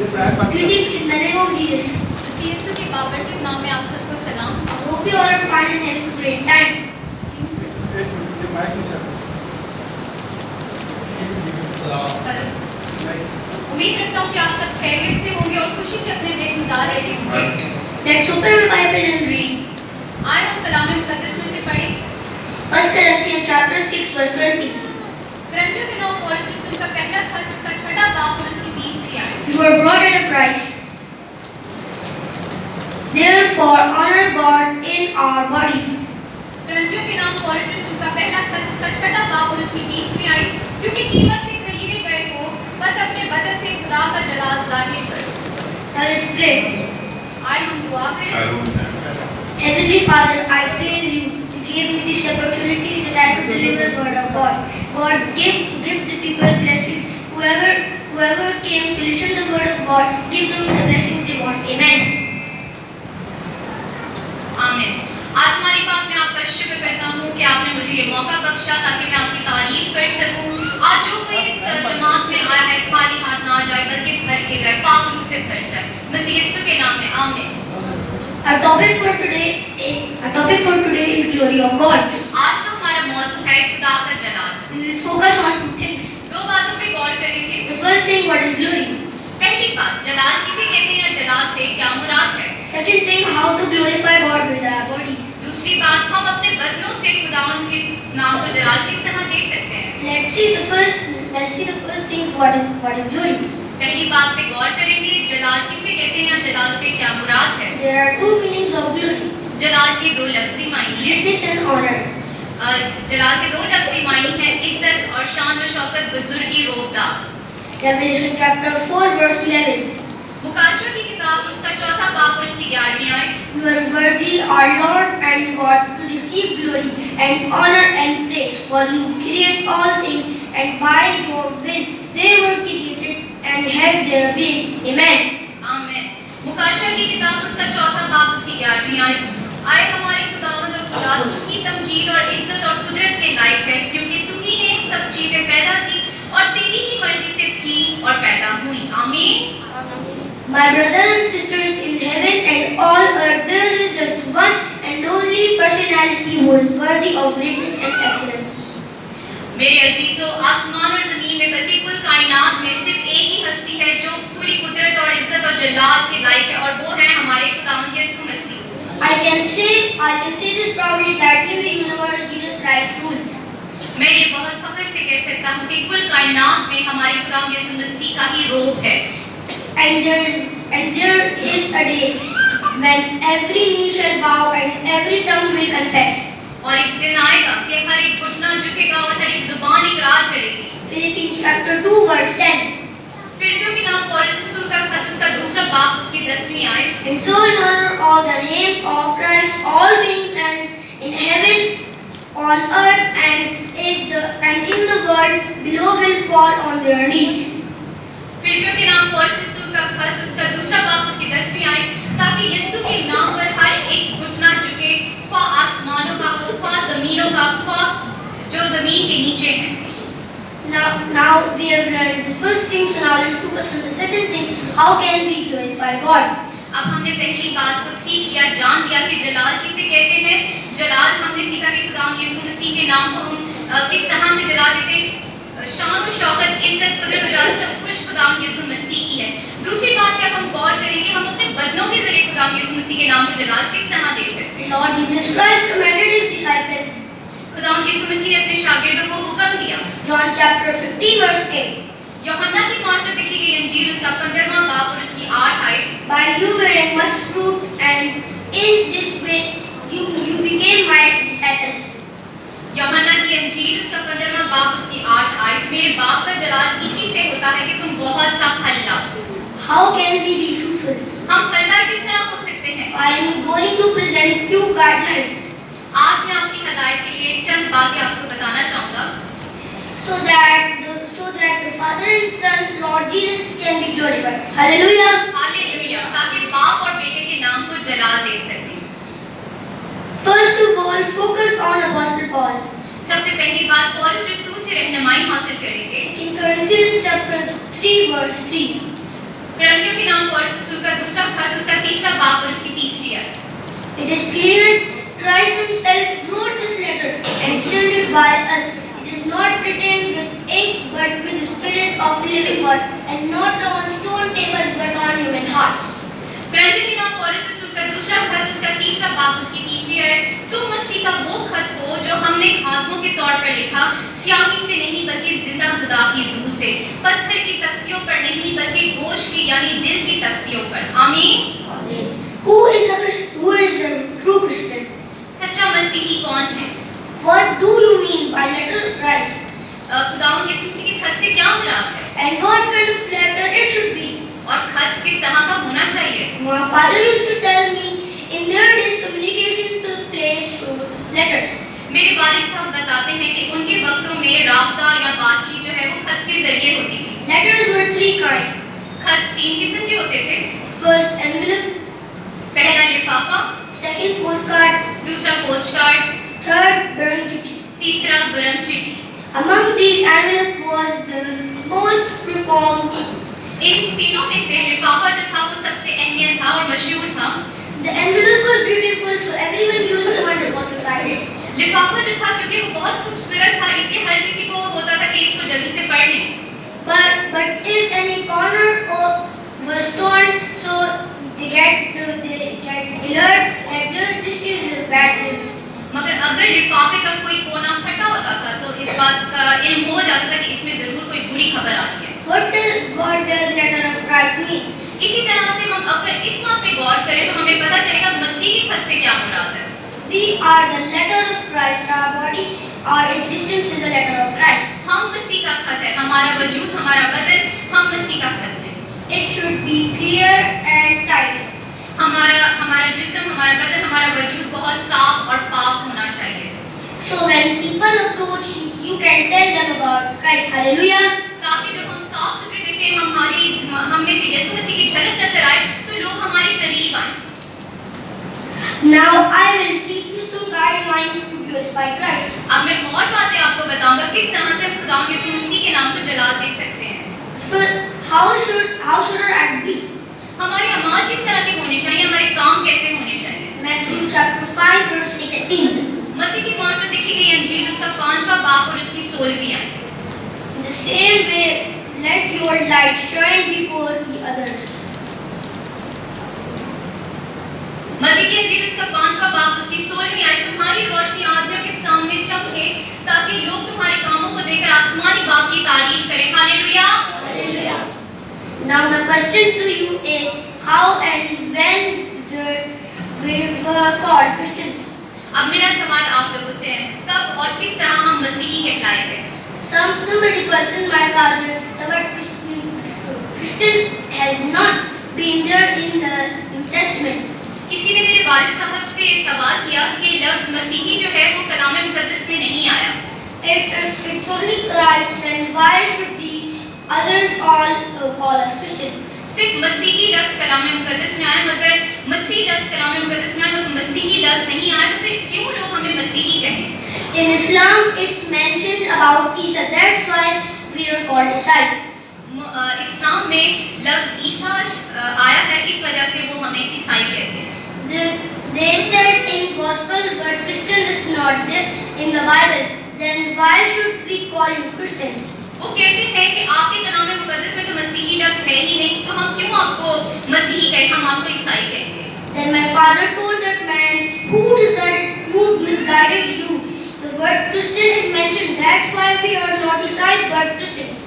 Greetings in the name of Jesus. यीशु के बाबरकत नाम में आप सबको सलाम। Hope you all are fine and having a great time. उम्मीद रखता हूँ कि आप सब खैरियत से होंगे और खुशी से अपने दिन गुजार रहे होंगे। Let's open our Bible and read. आए हम कलाम मुकद्दस में से पढ़ें। 1 Corinthians chapter 6 verse 20. करंथियों के नाम पौलुस रसूल का पहला खत उसका 6वां बाब और उसकी 20वीं आयत। You are brought at a price. Therefore honor God in our bodies. करंथियों के नाम पौलुस रसूल का पहला खत उसका 6वां बाब और उसकी 20वीं आयत। क्योंकि कीमत से खरीदे गए हो, बस अपने बदन से खुदा का जलाल जाहिर करो। Now let's pray. आए हम दुआ करें। Heavenly Father, I praise you. You gave me this opportunity that I could deliver the word of God. God, give the people blessing. Whoever came to listen to the word of God, give them the blessing they want. Amen. आमीन। आसमानी बाप, मैं आपका शुक्र करता हूँ कि आपने मुझे ये मौका बख्शा ताकि मैं आपकी तारीफ कर सकूँ। आज जो कोई इस जमात में आया है खाली हाथ ना जाए बल्कि भर के जाए, पाक रूह से भर जाए। मसीह यीशु के नाम में आमीन। Our topic for today is glory of God. आज का हमारा मौजू है खुदा का जलाल। We will focus on two things. दो बातों पे गौर करेंगे। The first thing, what is glory? पहली बात, जलाल किसे कहते हैं या जलाल से क्या मुराद है। Second thing, how to glorify God with our body. दूसरी बात, हम अपने बदनों से खुदावंद के नाम को जलाल किस तरह दे सकते हैं। Let's see the first thing, what is glory. पहली बात पे गौर करेंगे, जलाल किसे कहते हैं या जलाल से क्या मुराद है। There are two meanings of glory. जलाल के दो लफ्ज़ी मायने हैं। Greatness and honor. जलाल के दो लफ्ज़ी मायने हैं, इज्जत और शान व शौकत, बुजुर्गी, रोबदार। Revelation chapter 4 verse 11. मुकाशों की किताब उसका 4वां बाब और उसकी 11वीं आयत। You are worthy, our Lord and God, to receive glory and honor and praise, for you create all things, and by your will they were created and have their being. Amen. आमीन। मुकाशों की किताब उसका 4वां बाब उसकी 11वीं आयत। आए हमारे खुदावंद और खुदा, तू ही तमजीद और इज्जत और कुदरत के लायक है, क्योंकि तू ही ने सब चीजें पैदा की और तेरी ही मर्जी से थी और पैदा हुई। आमीन। My brothers and sisters in heaven and all earth, there is just one and only personality who is worthy of greatness and excellence. मेरे अजीजों, आसमान और जमीन में बल्कि कुल कायनात में सिर्फ एक ही हस्ती है जो पूरी कुदरत और इज्जत और जलाल के लायक है, और वो है हमारे खुदावंद यीशु मसीह। I can say this proudly that in the universe Jesus Christ rules. मैं ये बहुत फख्र से कह सकता हूँ कि कुल कायनात में हमारे खुदावंद यीशु मसीह का ही रोब है। And there is a day when every knee shall bow and every tongue will confess. और एक दिन आएगा कि हर एक घुटना झुकेगा और हर एक जुबान इकरार करेगी। Philippians chapter 2 verse 10. फिलिप्पियों के नाम पौलुस रसूल का खत उसका 2वां बाब उसकी 10वीं आयत। And so in honor of the name of Christ, all beings and in heaven, on earth and in the world below will fall on their knees. फिलिप्पियों के नाम पौलुस रसूल का खत उसका 2वां बाब उसकी 10वीं आयत, ताकि यीशु के नाम पर हर एक घुटना झुके, ख्वा आसमानों का हो, ख्वा जमीनों का, ख्वा जो जमीन के नीचे है। Now we have learned the first thing, so now let's focus on the second thing. How can we glorify God? अब हमने पहली बात को सीख लिया, जान लिया कि जलाल किसे कहते हैं। जलाल हमने सीखा कि खुदावंद यीशु मसीह के नाम को हम किस तरह से जला देते हैं। शान और शौकत, इज्जत, कुदरत और जलाल सब कुछ खुदावंद यीशु मसीह की है। दूसरी बात पे हम गौर करेंगे, हम अपने बदनों के जरिए खुदावंद यीशु मसीह के नाम को जलाल किस तरह दे सकते हैं। Lord Jesus Christ commanded his disciples. खुदावंद यीशु मसीह ने अपने शागिर्दों को हुक्म दिया। John chapter 15 verse 8. यूहन्ना की मार्फत लिखी गई अंजील उसका 15वां बाब और उसकी 8 आयत। By you bearing much fruit, and in this way you became my disciples. यूहन्ना की अंजील उसका 15वां बाब उसकी 8 आयत। मेरे बाप का जलाल इसी से होता है कि तुम बहुत सा फल लाओ। How can we be fruitful? हम फलदार किस तरह हो सकते हैं। I am going to present few guidelines आज मैं आपकी हिदायत के लिए चंद बातें आपको बताना चाहूँगा, so that the Father and Son Lord Jesus can be glorified. Hallelujah. Hallelujah, ताकि बाप और बेटे के नाम को जलाल दे सकें। First of all, focus on Apostle Paul. सबसे पहली बात, पौलुस रसूल से रहनुमाई हासिल करेंगे। In Corinthians chapter 3 verse 3. करंथियों की उसका दूसरा खत, उसका तीसरा बाब और उसकी तीसरी आयत। It is clear Christ himself wrote this letter and sent it by us. It is not written with ink but with the Spirit of the living God, and not on stone tables but on human hearts. परंतु कि नाम पौलुस रसूल का दूसरा खत, उसका तीसरा बाब, उसकी तीसरी आयत, तो मसीह का वो खत हो जो हमने खातमों के तौर पर लिखा, स्याही से नहीं बल्कि जिंदा खुदा की रूह से, पत्थर की तख्तियों पर नहीं बल्कि गोश्त की यानी दिल की तख्तियों पर। आमीन। Who is a true Christian? सच्चा मसीही कौन है? What do you mean by letter of Christ? खुदावंद यीशु मसीह के खत से क्या मुराद है? And what kind of letter it should be? और खत किस तरह का होना चाहिए? My father used to tell me in their days communication took place through letters. मेरे वालिद साहब बताते हैं कि उनके वक्तों में राब्ता या बातचीत जो है वो खत के जरिए होती थी। Letters were three kinds. खत तीन किस्म के होते थे। First envelope, पहला लिफाफा, second postcard, दूसरा पोस्टकार्ड, third burnt चिट्ठी. तीसरा बुरंग चिट्ठी। Among these, envelope was the most performed. इन तीनों में से लिफाफा जो था वो सबसे अहमियत था और मशहूर था। The envelope was beautiful, so everyone used to wonder what's inside it. लिफाफा जो था क्योंकि वो बहुत खूबसूरत था, इसलिए हर किसी को होता था कि इसको जल्दी से पढ़ लें। But if any corner was torn, so they get alert that this is bad news. मगर अगर लिफाफे का कोई कोना फटा होता था तो इस बात का इल्म हो जाता था कि इसमें जरूर कोई बुरी खबर आ रही है। What does letter of Christ mean? इसी तरह से हम अगर इस बात पे गौर करें तो हमें पता चलेगा मसीह के खत से क्या मुराद है। We are the letter of Christ. Our body, our existence is the letter of Christ. हम मसीह का खत है, हमारा वजूद, हमारा बदन, हम मसीह का खत है। It should be clear and tidy. हमारा जिस्म, हमारा बदन, हमारा वजूद बहुत साफ और पाक होना चाहिए। So when people approach you, you can tell them about Christ. Hallelujah. ताकि जब हम साफ सुथरे दिखें, हम में से यीशु मसीह की झलक नजर आए तो लोग हमारे करीब आए। Now I will teach you some guidelines to glorify Christ. अब मैं और बातें आपको बताऊंगा किस तरह से हम खुदावंद यीशु मसीह के नाम को जलाल दे सकते हैं। So how should our act be? हमारे अमाल किस तरह के होने चाहिए, हमारे काम कैसे होने चाहिए। Matthew chapter 5 verse 16. मत्ती की कौन पर लिखी गई अंजील उसका 5वां बाब और उसकी 16वीं आयत। In the same way, let your light shine before the others. मत्ती की अंजील उसका 5वां बाब उसकी 16वीं आयत, तुम्हारी रोशनी आदमियों के सामने चमके ताकि लोग तुम्हारे कामों को देखकर आसमानी बाप की तारीफ करें। Hallelujah. Hallelujah. Now the question to you is how and when we were called Christians. अब मेरा सवाल आप लोगों से है, कब और किस तरह हम मसीही कहलाए गए। Somebody questioned my father. The word Christian has not been there in the New Testament. किसी ने मेरे वालिद साहब से सवाल किया कि लफ्ज मसीही जो है वो कलाम मुकद्दस में नहीं आया। It's only Christ, and why should the others all call us Christian? सिर्फ मसीही लफ्ज कलाम मुकद्दस में आया, मगर मसीह लफ्ज कलाम मुकद्दस में आया मगर मसीही लफ्ज नहीं आया, तो फिर क्यों लोग हमें मसीही कहें? In Islam, it's mentioned about Isa. That's why we are called Isai. इस्लाम में लफ्ज ईसा आया है, इस वजह से वो हमें ईसाई कहते हैं। They said in Gospel, but Christian is not there in the Bible. Then why should we call you Christians? वो कहते हैं कि आपके कलाम मुकद्दस में तो मसीही लफ्ज है ही नहीं, तो हम क्यों आपको मसीही कहें, हम आपको ईसाई कहेंगे। Then my father told that man, who misguided you? The word Christian is mentioned. That's why we are not Isai but Christians.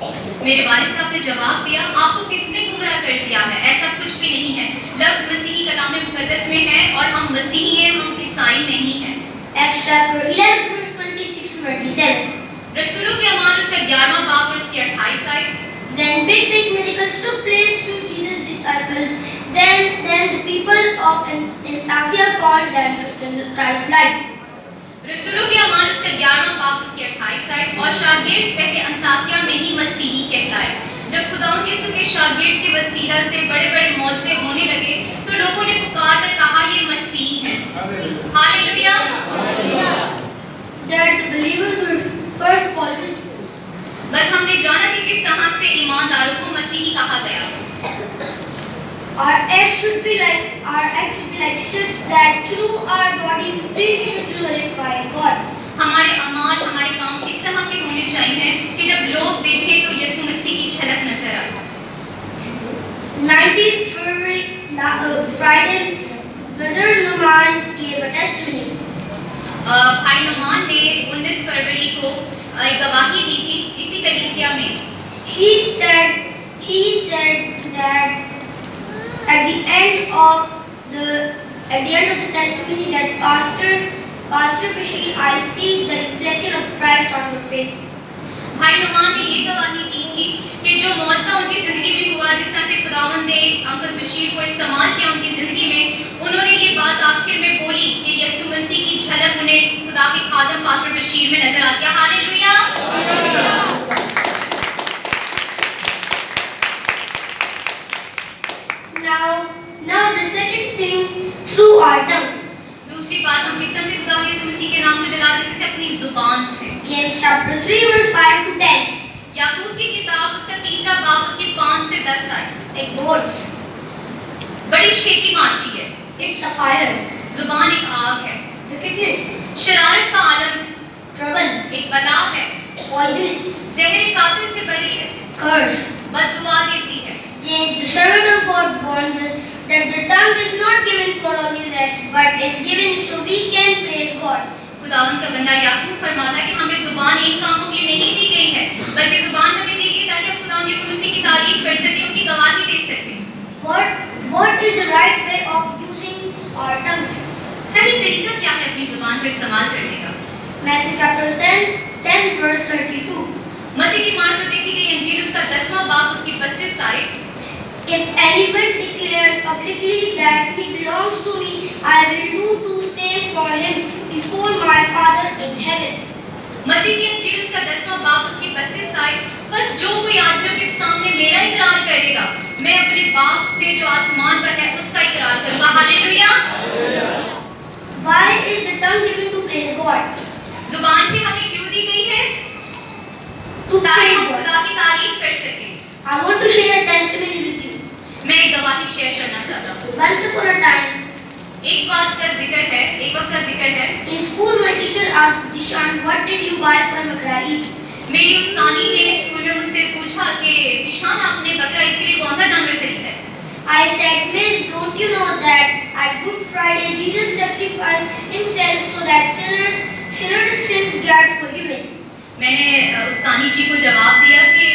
मेरे वालिद साहब ने जवाब दिया, आपको किसने गुमराह कर दिया है, ऐसा कुछ भी नहीं है। लफ्ज मसीही कलाम मुकद्दस में है और हम मसीही हैं, हम ईसाई नहीं हैं। Acts chapter 11 verse 26-27. रसूलों के अमाल उसका 11वां बाब और उसकी 28 आयत। When big miracles took place through Jesus' disciples, then the people of Antioch called them Christians, Christ-like. रसूलों के अमाल उसका 11वां बाब उसकी 28 आयत, और शागिर्द पहले अंताकिया में ही मसीही कहलाए। जब खुदावंद यीशु के शागिर्द के वसीला से बड़े-बड़े मौजज़े होने लगे तो लोगों ने पुकारकर कहा ये मसीह है। Hallelujah. That the believers were first called Christians. बस हमने जाना कि किस तरह से ईमानदारों को मसीही कहा गया। Our Acts acts should be like such that through our bodies we should glorify God. हमारे अमाल, हमारे काम इस तरह के होने चाहिए कि जब लोग देखें तो यीशु मसीह की झलक नजर आए। 19th February, Friday, Brother Numan gave a testimony. भाई नुमान ने 19 फरवरी को एक गवाही दी थी इसी कलीसिया में। He said that at the end of the testimony that Pastor Bashir, I see the reflection of Christ on your face. भाई नुमान ने ये गवाही दी थी कि जो मौजज़ा उनकी जिंदगी में हुआ, जिस तरह से खुदावंद ने अंकल बशीर को इस्तेमाल किया उनकी जिंदगी में, उन्होंने ये बात आखिर में बोली कि यीशु मसीह की झलक उन्हें खुदा के खादम पास्टर बशीर में नजर आती है। Hallelujah. Now the second thing, through our tongue. दूसरी बात, हम किस तरह से खुदा यीशु मसीह के नाम को जला देते थे? अपनी जुबान से। James chapter 3 verse 5 to 10. याकूब की किताब उसका 3रा बाब उसकी 5 से 10 आए। It boils. बड़ी शेखी मारती है। It's a fire. जुबान एक आग है। Wickedness. शरारत का आलम। Trouble. एक बला है। Poisonous. जहर कातिल से भरी है। Curse. बददुआ देती है। James, the servant of God, warns us that the tongue is not given for all these acts, but is given so we can praise God. खुदावंद का बंदा याकूब फरमाता है कि हमें जुबान इन कामों के लिए नहीं दी गई है, बल्कि जुबान हमें दी गई ताकि हम खुदावंद यीशु मसीह की तारीफ कर सकें, उनकी गवाही दे सकें। What is the right way of using our tongues? सही तरीका क्या है अपनी जुबान को इस्तेमाल करने का? Matthew chapter 10 verse 32. मत्ती की मार्फत देखी गई इंजील उसका 10वां बाब उसकी 32 आयत। If anyone declares publicly that he belongs to me, I will do the same for him before my Father in heaven. मत्ती की इंजील उसका 10वां बाब उसकी 32 आयत, बस जो कोई आदमियों के सामने मेरा इकरार करेगा, मैं अपने बाप से जो आसमान पर है उसका इकरार करूंगा। Hallelujah. Why is the tongue given to praise God? जुबान भी हमें क्यों दी गई है? To ताकि praise हम God. खुदा की तारीफ कर सकें। I want to share a testimony with you. मैं एक गवाही शेयर करना चाहता हूँ। Once upon a time, एक वक्त का जिक्र है। in school, my teacher asked Dishan, "What did you buy for Bakra Eid?" मेरी उस्तानी ने स्कूल में मुझसे पूछा कि जिशान आपने बकरा ईद के लिए कौन सा जानवर खरीदा है? I said, "Miss, don't you know that at Good Friday Jesus sacrificed himself so that sinners' sins get forgiven?" मैंने उस्तानी जी को जवाब दिया कि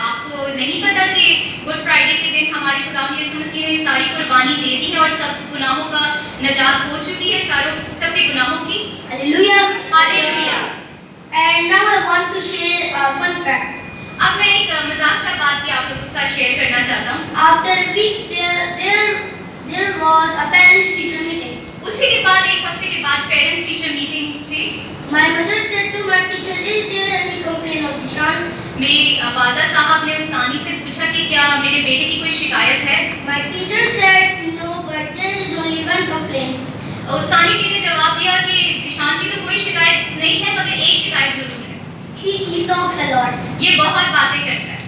आपको नहीं पता कि गुड फ्राइडे के दिन हमारे खुदावंद यीशु मसीह ने सारी कुर्बानी दे दी है और सब गुनाहों का निजात हो चुकी है, सबके गुनाहों की। Hallelujah. Hallelujah. And now I want to share a fun fact. अब मैं एक मजाक का बात भी आप लोगों के साथ शेयर करना चाहता हूँ। After a week, there was a parents-teacher meeting. उसी के बाद एक हफ्ते के बाद पेरेंट्स टीचर मीटिंग थी। My mother said to my teacher, "Is there any complaint of Dishan?" मेरी वादा साहब ने उस्तानी से पूछा कि क्या मेरे बेटे की कोई शिकायत है? My teacher said, "No, but there is only one complaint." उस्तानी जी ने जवाब दिया कि जिशान की तो कोई शिकायत नहीं है, मगर एक शिकायत जरूर है। He talks a lot. ये बहुत बातें करता है।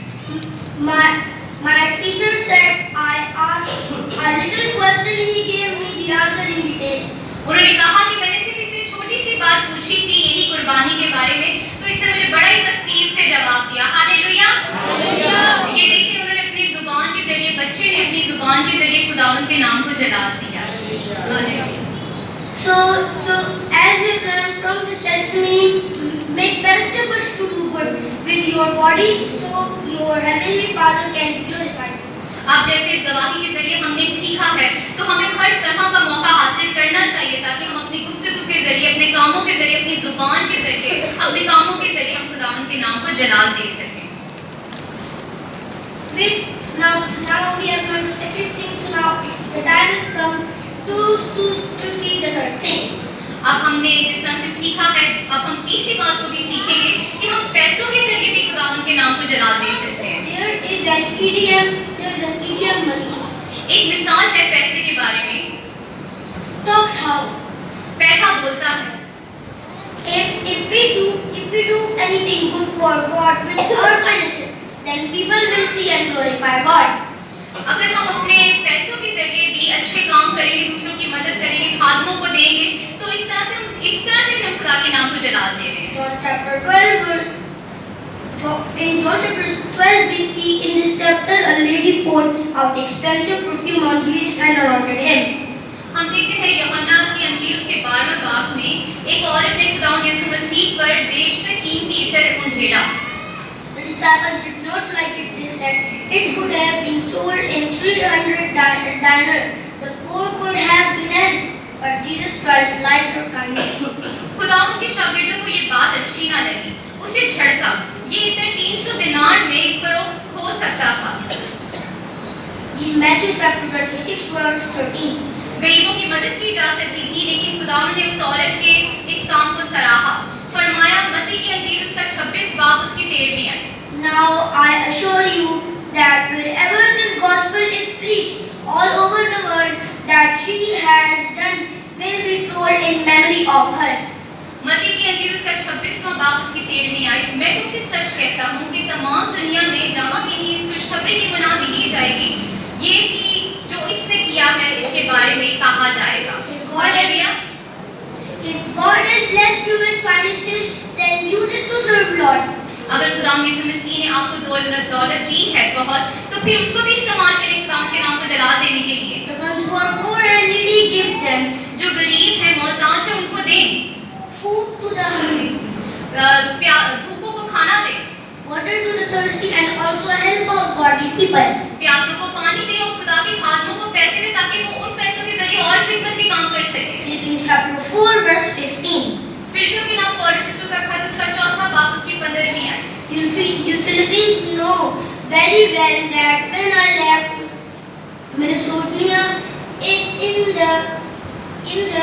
My teacher said, "I asked a little question. He gave me the answer in detail." उन्होंने कहा कि मैंने सिर्फ इससे छोटी सी बात पूछी थी यही कुर्बानी के बारे में, तो इसने मुझे बड़ा ही तफसील से जवाब दिया। हालेलुया। ये देखिए उन्होंने अपनी जुबान के जरिए, बच्चे ने अपनी जुबान के जरिए खुदावंद के नाम को जला दिया। Hallelujah. So as we learn from this testimony, make best efforts to do good with your body, so your heavenly Father can be glorified. अब जैसे इस गवाही के जरिए हमने सीखा है, तो हमें हर तरह का मौका हासिल करना चाहिए ताकि हम अपनी गुफ्तगू के जरिए, अपने कामों के जरिए, अपनी जुबान के जरिए, अपने कामों के जरिए हम खुदावंद के नाम को जलाल दे सकें। Now we have learned the second thing, so now the time has come to see the third thing. अब हमने जिस तरह से सीखा है, अब हम तीसरी बात को भी सीखेंगे कि हम पैसों के जरिए भी खुदावंद के नाम को जलाल दे सकते हैं। There is an idiom money. एक मिसाल है पैसे के बारे में। Talks how. पैसा बोलता है। If we do anything good for God with our finances, then people will see and glorify God. अगर हम अपने पैसों के जरिए भी जला दे रहे हैं। John chapter 12, in John chapter 12 we see in this chapter a lady poured out expensive perfume on Jesus and anointed him. हम देखते हैं यूहन्ना की अंजील उसके 12वें बाब में एक औरत ने खुदावंद यीशु मसीह पर बेशतर कीमती इत्र उंडेला। The disciples did not like it. They said it could have been sold in 300 dinars. The poor could have been helped. But Jesus Christ liked her kindness. खुदावंद के शागिर्दों को ये बात अच्छी ना लगी। उसे झड़का। ये इत्र 300 दिनार में फरोख्त हो सकता था। In Matthew chapter 26 verse 13. गरीबों की मदद की जा सकती थी, लेकिन खुदावंद ने उस औरत के इस काम को सराहा। फरमाया मत्ती की अंजील उसका 26 बाब उसकी 13वीं आयत। Now I assure you that wherever this gospel is preached all over the world, that she has done will be told in memory of her. मत्ती की अंजील उसका 26वां बाब उसकी 13वीं आयत। मैं तुमसे सच कहता हूँ कि तमाम दुनिया में जहाँ कहीं इस खुशखबरी की मुनादी की जाएगी, ये भी जो इसने किया है इसके बारे में कहा जाएगा। Hallelujah. If God has blessed you with finances, then use it to serve Lord. अगर खुदावंद यीशु मसीह ने आपको दौलत दी है बहुत, तो फिर उसको भी इस्तेमाल करें खुदावंद के नाम को जला देने के लिए। The ones who are poor and needy, give them. जो गरीब है मोहताज है उनको दें। Food to the hungry. भूखों को खाना दें। Water to the thirsty, and also help out godly people. प्यासों को पानी दें और खुदा के खादमों को पैसे दें ताकि वो उन पैसों के जरिए और खिदमत के काम कर सके। Philippians chapter 4 verse 15. फिलिपियों के नाम पौलुस यीशु का खत उसका 4वां बाब उसकी 15वीं आयत। You Philippines know very well that when I left Minnesota in the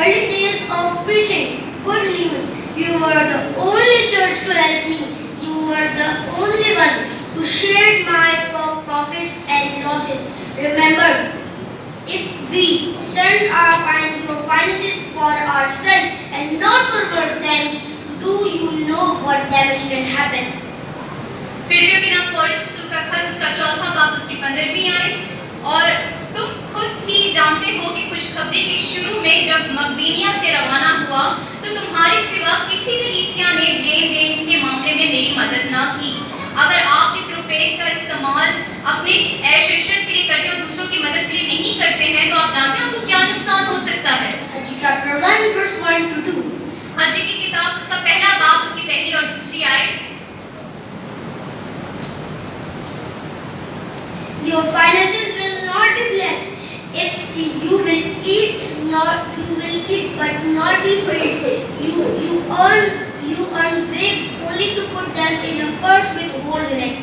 early days of preaching good news, you were the only church to help me. You were the only ones who shared my profits and losses. Remember, if we send our finances for ourselves and not for work, then do you know what damage can happen? फिलिपियों के नाम पौलुस यीशु का खत उसका 4वां बाब उसकी 15वीं आयत। और तुम खुद भी जानते हो कि खुशखबरी के शुरू में जब मकदूनिया से रवाना हुआ, तो तुम्हारे सिवा किसी कलीसिया ने लेन-देन के मामले में मेरी मदद ना की। अगर आप इस रुपए का इस्तेमाल अपने ऐश इशरत के लिए करते हो, दूसरों की मदद के लिए नहीं करते हैं, तो आप जानते हैं आपको क्या नुकसान हो सकता है। Haggai chapter 1 verse 1 to 2. Hajji की किताब उसका पहला बाब उसकी पहली और दूसरी आयत। Your finances will not be blessed if you will eat, but not be filled. You earn wigs only to put them in a purse with holes in it.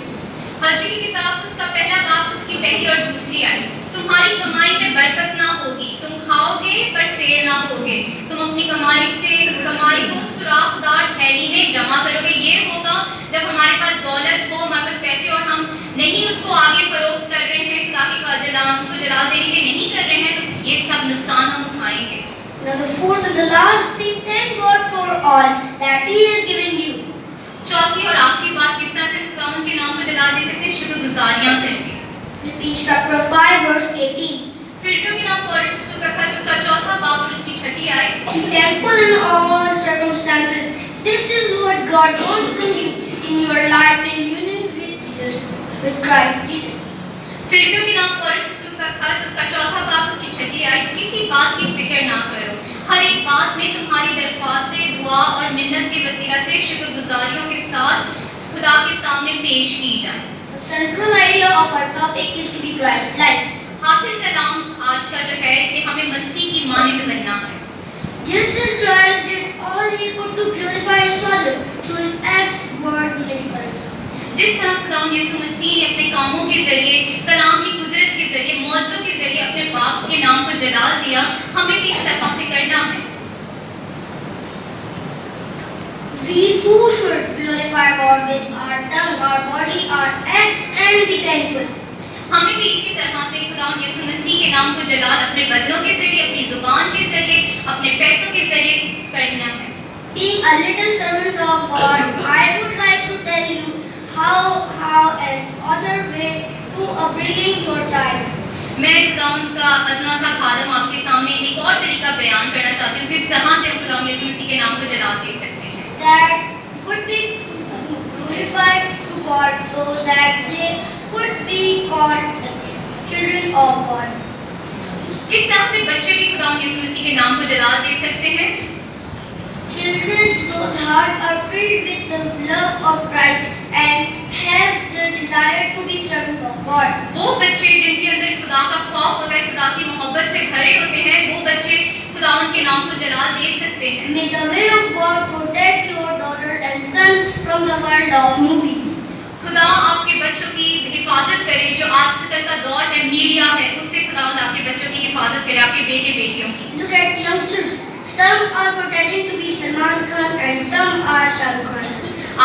Hajji की किताब उसका पहला बाब उसकी पहली और दूसरी आयत। तुम्हारी कमाई में बरकत ना होगी, तुम खाओगे पर सेर ना होगे। तुम अपनी कमाई को सुराखदार थैली में जमा करोगे। ये होगा जब हमारे पास दौलत हो, हमारे पास पैसे और हम नहीं उसको आगे फरोख्त कर रहे हैं, ताकि उनको जला देने के नहीं कर रहे हैं, तो ये सब नुकसान हम उठाएंगे। Now the fourth and the last thing, thank God for all that He has given you. चौथी और आखिरी बात किस तरह से खुदावंद के नाम को जला दे सकते हैं? शुक्रगुजारियां करके। Philippians chapter 5 verse 18. फिलिपियों के नाम पौलुस यीशु का खत उसका 4वां बाब और उसकी 6ठी आयत। Be thankful in all circumstances. This is what God wants from you in your life in union with Christ Jesus. फिलिपियों के नाम पौलुस यीशु का खत उसका 4वां बाब उसकी 6ठी आयत। किसी बात की फिक्र ना करो, हर एक बात में तुम्हारी दरख्वास्तें, दुआ और मिन्नत के वसीला से शुक्रगुजारियों के साथ खुदा के सामने पेश की जाए। The central idea of our topic is to be Christ-like. हासिल कलाम आज का जो है कि हमें मसीह की मानद बनना है। Just as Christ did all He could to glorify His Father through His acts, word, and miracles. जिस तरह खुदावंद यीशु मसीह ने अपने कामों के जरिए, कलाम की कुदरत के जरिए, मौजों के जरिए अपने बाप के नाम को जला दिया, हमें भी इस तरह से करना है। We too should glorify God with our tongue, our body, our acts, and be thankful. हमें भी इसी तरह से खुदावंद यीशु मसीह के नाम को जलाल अपने बदनों के जरिए, अपनी जुबान के जरिए, अपने पैसों के जरिए करना है। Being a little servant of God, I would like to tell you how an other way to upbringing your child. मैं खुदावंद का अदना सा खादम आपके सामने एक और तरीका बयान करना चाहती हूँ किस तरह से हम खुदावंद यीशु मसीह के नाम को जलाल दे सकते हैं। that would be glorified to God, so that they could be called the children of God. किस तरह से बच्चे भी खुदावंद यीशु मसीह के नाम को जलाल दे सकते हैं? Children whose hearts are filled with the love of Christ and have the desire to be servants of God. वो बच्चे जिनके अंदर खुदा का खौफ होता है, खुदा की मोहब्बत से भरे होते हैं, वो बच्चे खुदावंद के नाम को जलाल दे सकते हैं। May the way of God protect your daughter and son from the world of movies. खुदा आपके बच्चों की हिफाजत करे, जो आजकल का दौर है मीडिया है, उससे खुदावंद आपके बच्चों की हिफाजत करे, आपके बेटे बेटियों की। Look at youngsters. Some are pretending to be Salman Khan and some are Shah Rukh Khan.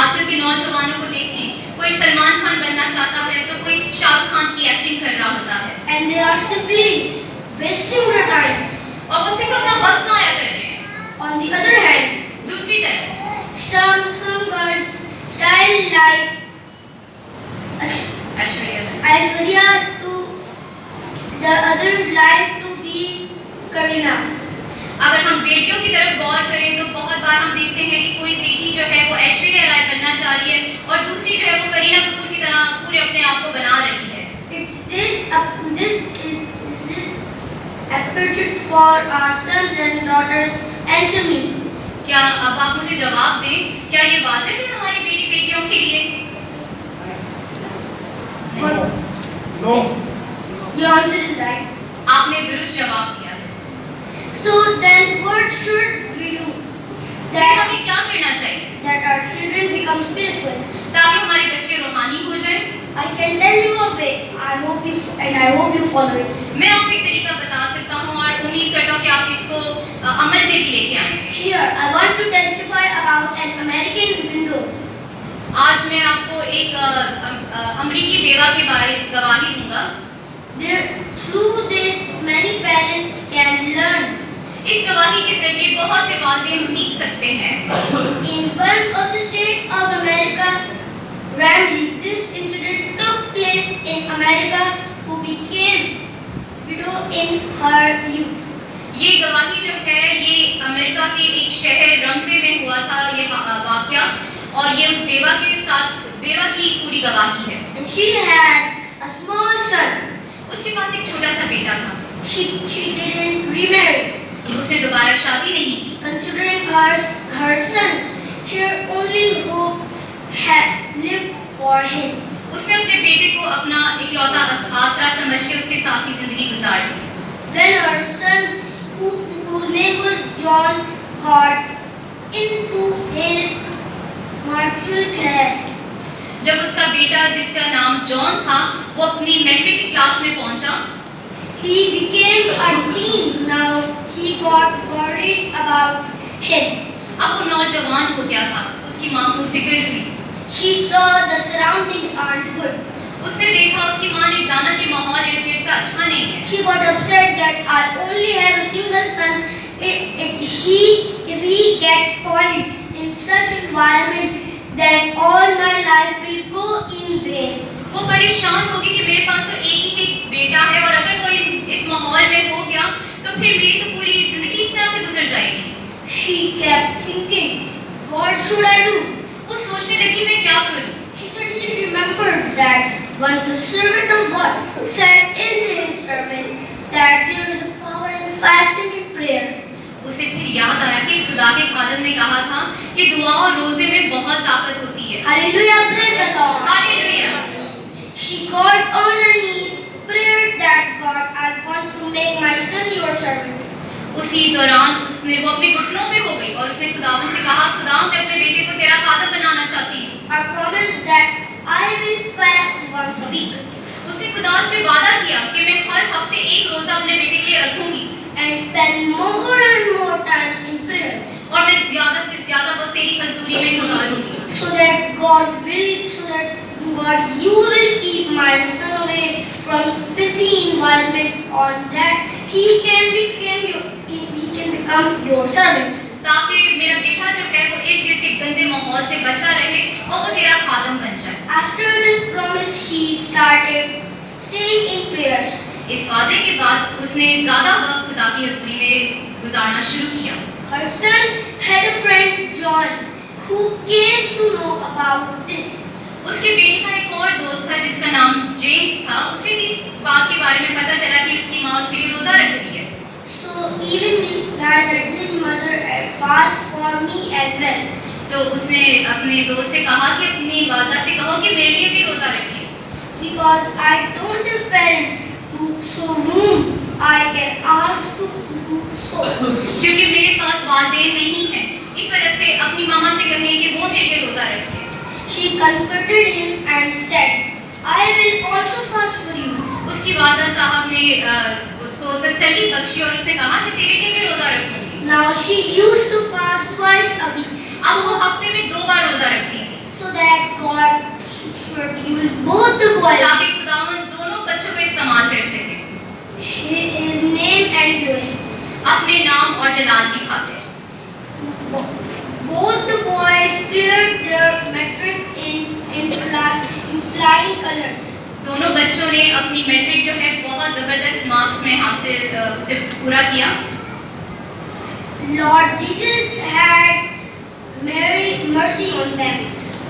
आजकल के नौजवानों को देखें, कोई सलमान खान बनना चाहता है तो कोई शाहरुख खान की एक्टिंग कर रहा होता है, And they are simply wasting their times. और वो सिर्फ अपना वक्त ज़ाया कर रहे हैं। On the other hand, दूसरी तरफ some girls style like Aishwarya Rai, Aishwarya to the others like to be Kareena. अगर हम बेटियों की तरफ गौर करें तो बहुत बार हम देखते हैं कि कोई बेटी जो है वो ऐश्वर्या राय बनना चाह रही है और दूसरी जो है वो करीना कपूर की तरह पूरे अपने आप को बना रही है। It's this appropriate for our sons and daughters? Answer me. क्या अब आप मुझे जवाब दें, क्या ये वाजिब है हमारी बेटी बेटियों के लिए? No. Your answer is right. आपने दुरुस्त जवाब दिया है। So then what should we do? फिर हमें क्या करना चाहिए That our children become spiritual. ताकि हमारे बच्चे रूहानी हो जाएं? I can tell you a way. I hope you follow it. मैं आपको एक तरीका बता सकता हूँ और उम्मीद करता हूँ कि आप इसको अमल में भी लेके आएंगे। Here, I want to testify about an American widow. आज मैं आपको एक अमेरिकी बेवा के बारे में गवाही दूंगा। Through this, many parents can learn. इस गवाही के जरिए बहुत से वालिदैन सीख सकते हैं। In one of the states of America, Ramsey, this incident took place in America, who became widow in her youth. ये गवाही जो है ये अमेरिका के एक शहर रमसे में हुआ था ये वाकया, और ये उस बेवा के साथ बेवा की पूरी गवाही है। And she had a small son. उसके पास एक छोटा सा बेटा था। She didn't remarry. उसने दोबारा शादी नहीं की। Considering her son, her only hope had lived for him. उसने अपने बेटे को अपना इकलौता आसरा समझ के उसके साथ ही जिंदगी गुजार दी। When her son, whose name was John, got into his matric class, जब उसका बेटा जिसका नाम जॉन था वो अपनी मैट्रिक की क्लास में पहुंचा, he became a teen. Now he got worried about him. अब वो नौजवान हो गया था, उसकी माँ को फिक्र हुई। She saw the surroundings aren't good. उसने देखा, उसकी माँ ने जाना कि माहौल इर्द-गिर्द का अच्छा नहीं है। She got upset that I only have a single son. If he gets spoiled in such environment, then all my life will go in vain. वो परेशान होगी कि मेरे पास तो एक ही बेटा है और अगर वो इस माहौल में हो गया तो फिर मेरी तो पूरी जिंदगी इस तरह से गुजर जाएगी। She kept thinking, what should I do? वो सोचने लगी मैं क्या करूं? She suddenly remembered that once a servant of God said in his sermon that there is a power in fasting and prayer. उसे फिर याद आया कि खुदा के खादिम ने कहा था कि दुआ और रोजे में बहुत ताकत होती है। Hallelujah, praise the Lord. Hallelujah. She got on her knees, prayed that God, I want to make my son your servant. उसी दौरान उसने वो अपने घुटनों में हो गई और उसने खुदावन से कहा, खुदा मैं अपने बेटे को तेरा खादिम बनाना चाहती हूँ। I promised that I will fast once a week. उसने खुदा से वादा किया कि मैं हर हफ्ते एक रोजा अपने बेटे के लिए रखूंगी And spend more and more time in prayer. और मैं ज्यादा से ज्यादा वक्त तेरी हजूरी में गुजारूंगी। So that God, you will keep my son away from filthy environment, on that he can become your servant. ताकि मेरा बेटा जो है वो इर्द गिर्द के गंदे माहौल से बचा रहे और वो तेरा खादिम बन जाए। After this promise, she started staying in prayers. इस वादे के बाद उसने ज़्यादा वक्त खुदा की हज़ूरी में गुजारना शुरू किया। Her son had a friend John who came to know about this. उसके बेटे का एक और दोस्त था जिसका नाम जेम्स था। उसे भी इस बात के बारे में पता चला कि उसकी माँ उसके लिए रोजा रख रही है। So even he rather his mother and fast for me as well. तो उसने अपने दोस्त से कहा कि अपनी वालदा से कहो कि मेरे लिए भी रोजा रखे। Because I don't have parents to so whom I can ask to do so. क्योंकि मेरे पास वालिदैन नहीं है, इस वजह से अपनी मामा से कहें कि वो मेरे लिए रोजा रखे। She comforted him and said, I will also fast for you. उसकी वालदा साहब ने उसको तसल्ली बख्शी और उसने कहा मैं तेरे लिए भी रोजा रखूंगी। Now she used to fast twice a week. अब वो हफ्ते में 2 बार रोजा रखती थी। So that God should use both the boys. ताकि खुदावंद दोनों बच्चों को इस्तेमाल कर सके। His name and glory. अपने नाम और जलाल की खातिर। Both the boys cleared their metric in flying colors. दोनों बच्चों ने अपनी मैट्रिक जो है बहुत जबरदस्त मार्क्स में हासिल उसे पूरा किया। Lord Jesus had mercy on them.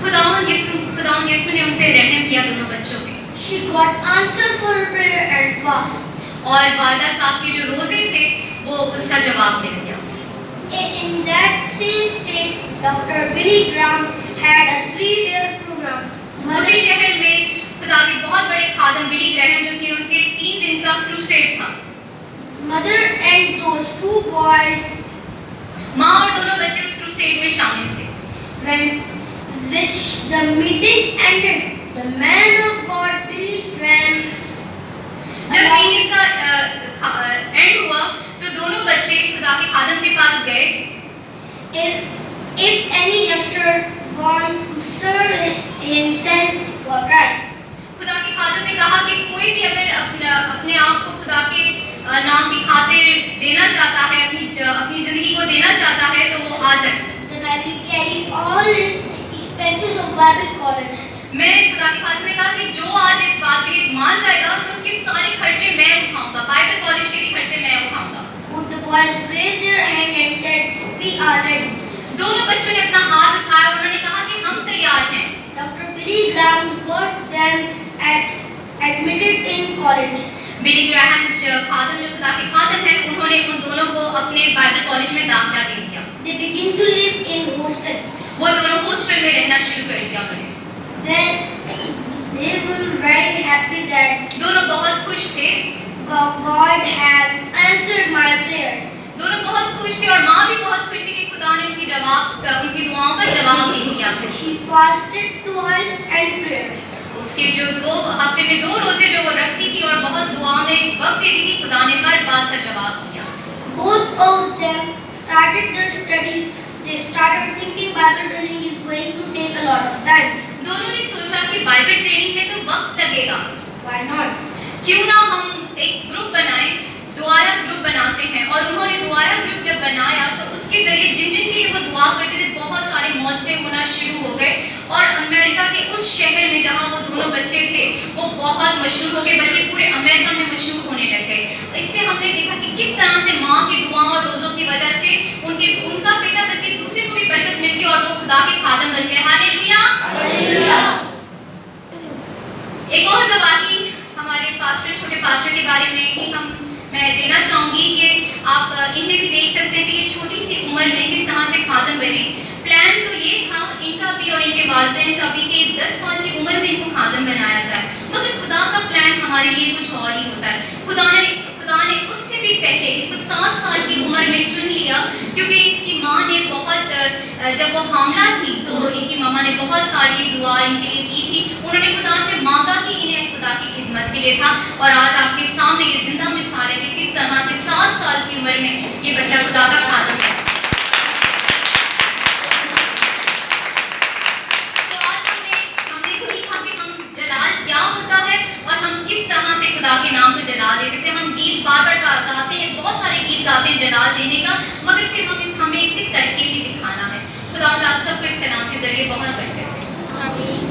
खुदावंद यीशु ने उन पे रहम किया दोनों बच्चों पे। She got answer for her prayer and fast. और वालदा साहब के जो रोजे थे वो उसका जवाब मिल गया। In that same state, Dr. Billy Graham had a 3-day program. उसी शहर में खुदा के बहुत बड़े खादम बिली ग्रैहम जो थे उनके 3 दिन का क्रूसेड था। Mother and those 2 boys, माँ और दोनों बच्चे उस क्रूसेड में शामिल थे। when which the meeting ended, the man of God Billy Graham जब मीटिंग का एंड हुआ तो दोनों बच्चे खुदा के खादम के पास गए। if any youngster want to serve himself for Christ. खुदा के खादम ने कहा कि कोई भी अगर अपने आप को खुदा के नाम की खातिर देना चाहता है, अपनी जिंदगी को देना चाहता है तो वो आ जाए। Then I will carry all his expenses of Bible college. मैं खुदा के खादम ने कहा कि जो आज इस बात के लिए मान जाएगा तो उसके सारे खर्चे मैं उठाऊंगा, बाइबल कॉलेज के भी खर्चे मैं उठाऊंगा। Both the boys raised their hand and said, we are ready. दोनों बच्चों ने अपना हाथ उठाया और उन्होंने कहा कि हम तैयार हैं। Dr. Billy Graham got them admitted in college. Billy Graham खादम जो खुदा के खादम हैं उन्होंने उन दोनों को अपने बाइबल कॉलेज में दाखिला दे दिया। They began to live in hostel. वो दोनों हॉस्टल में रहना शुरू कर दिया उन्होंने। Then they were very happy that दोनों बहुत खुश थे। God had answered my prayers. दोनों बहुत खुश थे और माँ भी बहुत खुश थी कि खुदा ने उनकी दुआओं का जवाब दे दिया। She fasted twice and prayers. उसके जो 2 हफ्ते में 2 रोजे जो वो रखती थी और बहुत दुआ में वक्त देती थी, खुदा ने हर बात का जवाब दिया। Both of them started their studies. They started thinking Bible training is going to take a lot of time. दोनों ने सोचा कि बाइबल ट्रेनिंग में तो वक्त लगेगा, Why not? क्यों ना हम एक ग्रुप बनाएं, दुआरा ग्रुप बनाते हैं। और उन्होंने दुआरा ग्रुप जब बनाया तो उसके जरिए जिन जिन के लिए वो दुआ करते थे बहुत सारे मौजज़े होना शुरू हो गए और अमेरिका के उस शहर में जहाँ वो दोनों बच्चे थे वो बहुत मशहूर हो गए, बल्कि पूरे अमेरिका में मशहूर होने लग गए। इससे हमने देखा कि किस तरह से माँ की दुआओं और रोज़ों की वजह से उनका बेटा बल्कि दूसरे को भी बरकत मिलती और वो खुदा के खादम बन गए। हालेलुया। Hallelujah. एक और गवाही हमारे पास्टर, छोटे पास्टर के बारे में ही मैं देना चाहूँगी कि आप इन्हें भी देख सकते हैं कि ये छोटी सी उम्र में किस तरह से खादम बने। प्लान तो ये था इनका भी और इनके वालिदैन का भी कि 10 साल की उम्र में इनको खादम बनाया जाए, मगर खुदा का प्लान हमारे लिए कुछ और ही होता है। खुदा ने उससे भी पहले इसको 7 साल की उम्र में चुन लिया, क्योंकि इसकी माँ ने जब वो हामला थी तो इनकी मामा ने बहुत सारी दुआ इनके लिए की थी। उन्होंने खुदा से मांगा कि इन्हें खुदा की खिदमत के लिए था और आज आपके सामने ये जिंदा मिसाल है कि किस तरह से 7 साल की उम्र में ये बच्चा खुदा का खादम है। तो आज हमने सीखा कि हम जलाल क्या होता है और हम किस तरह से खुदा के नाम को जला दे सकते हैं। हम गीत बार-बार गाते हैं, बहुत सारे गीत गाते हैं जलाल देने का, मगर फिर हमें इसे करके भी दिखाना है। खुदा आप सबको इस कलाम के जरिए बहुत बरकत दे।